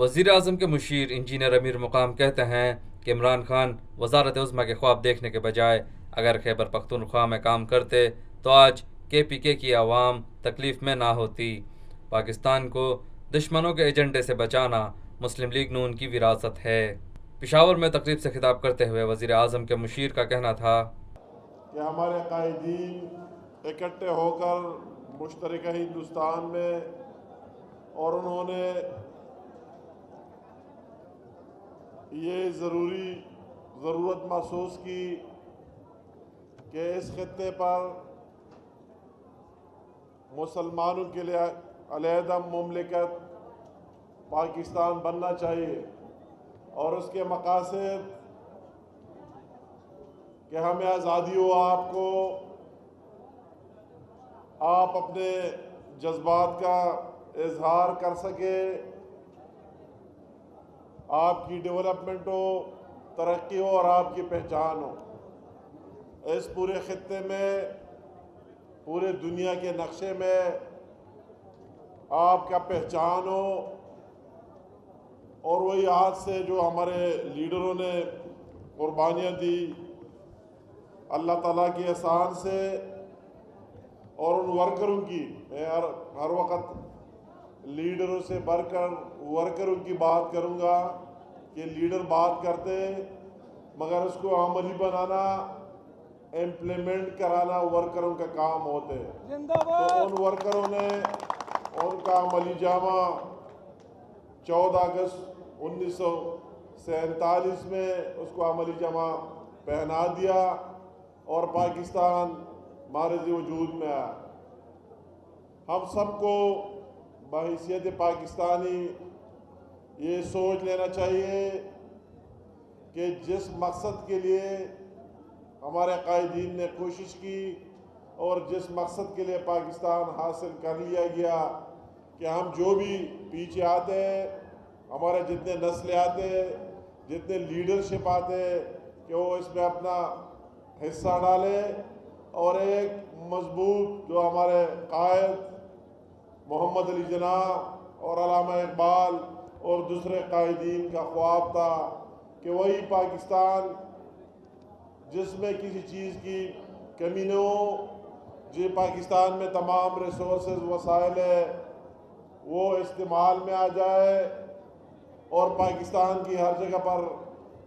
وزیر اعظم کے مشیر انجینئر امیر مقام کہتے ہیں کہ عمران خان وزارت عظمیٰ کے خواب دیکھنے کے بجائے اگر خیبر پختونخوا میں کام کرتے تو آج KPK کی عوام تکلیف میں نہ ہوتی۔ پاکستان کو دشمنوں کے ایجنڈے سے بچانا مسلم لیگ نون کی وراثت ہے۔ پشاور میں تقریب سے خطاب کرتے ہوئے وزیر اعظم کے مشیر کا کہنا تھا کہ ہمارے قائدین اکٹھے ہو کر مشترکہ ہندوستان میں اور انہوں نے یہ ضرورت محسوس کی کہ اس خطے پر مسلمانوں کے لیے علیحدہ مملکت پاکستان بننا چاہیے، اور اس کے مقاصد کہ ہمیں آزادی ہو، آپ اپنے جذبات کا اظہار کر سکے، آپ کی ڈیولپمنٹ ہو، ترقی ہو اور آپ کی پہچان ہو۔ اس پورے خطے میں، پورے دنیا کے نقشے میں آپ کا پہچان ہو، اور وہی آج سے جو ہمارے لیڈروں نے قربانیاں دی اللہ تعالیٰ کے احسان سے، اور ان ورکروں کی، میں ہر وقت لیڈروں سے بڑھ کر ورکروں کی بات کروں گا کہ لیڈر بات کرتے مگر اس کو عملی بنانا، امپلیمنٹ کرانا ورکروں کا کام ہوتے ہیں۔ تو ان ورکروں نے ان کا عملی جامہ 14 اگست 1947 میں اس کو عملی جامہ پہنا دیا اور پاکستان مارز وجود میں آیا۔ ہم سب کو بحیثیت پاکستانی یہ سوچ لینا چاہیے کہ جس مقصد کے لیے ہمارے قائدین نے کوشش کی اور جس مقصد کے لیے پاکستان حاصل کر لیا گیا، کہ ہم جو بھی پیچھے آتے ہیں، ہمارے جتنے نسلیں آتے ہیں، جتنے لیڈرشپ آتے ہیں، کہ وہ اس میں اپنا حصہ ڈالے اور ایک مضبوط جو ہمارے قائد محمد علی جناح اور علامہ اقبال اور دوسرے قائدین کا خواب تھا کہ وہی پاکستان جس میں کسی چیز کی کمی نہ ہو، جو پاکستان میں تمام ریسورسز وسائل ہے وہ استعمال میں آ جائے، اور پاکستان کی ہر جگہ پر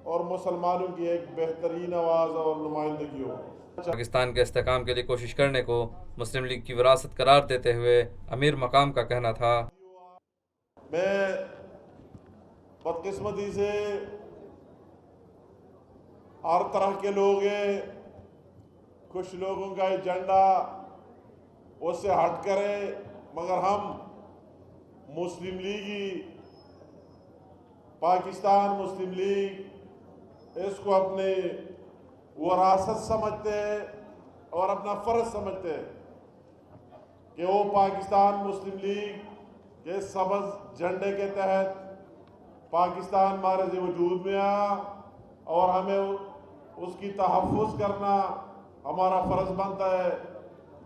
اور مسلمانوں کی ایک بہترین آواز اور نمائندگی ہو۔ پاکستان کے استحکام کے لیے کوشش کرنے کو مسلم لیگ کی وراثت قرار دیتے ہوئے امیر مقام کا کہنا تھا میں بدقسمتی سے ہر طرح کے لوگ ہیں، کچھ لوگوں کا ایجنڈا اس سے ہٹ کرے، مگر ہم مسلم لیگی، پاکستان مسلم لیگ اس کو اپنے وراثت سمجھتے ہیں اور اپنا فرض سمجھتے ہیں کہ وہ پاکستان مسلم لیگ کے سبز جھنڈے کے تحت پاکستان مارز وجود میں آیا، اور ہمیں اس کی تحفظ کرنا ہمارا فرض بنتا ہے۔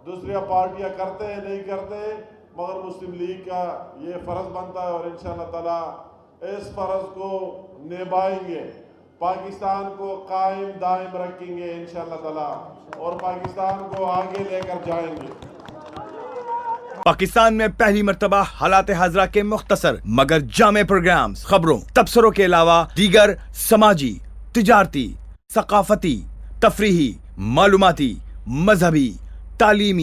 دوسری پارٹیاں کرتے ہیں نہیں کرتے، مگر مسلم لیگ کا یہ فرض بنتا ہے، اور انشاءاللہ تعالیٰ اس فرض کو نبھائیں گے، پاکستان کو قائم دائم رکھیں گے انشاءاللہ تعالیٰ، اور پاکستان کو آگے لے کر جائیں گے۔ پاکستان میں پہلی مرتبہ حالات حاضرہ کے مختصر مگر جامع پروگرامز، خبروں، تبصروں کے علاوہ دیگر سماجی، تجارتی، ثقافتی، تفریحی، معلوماتی، مذہبی، تعلیمی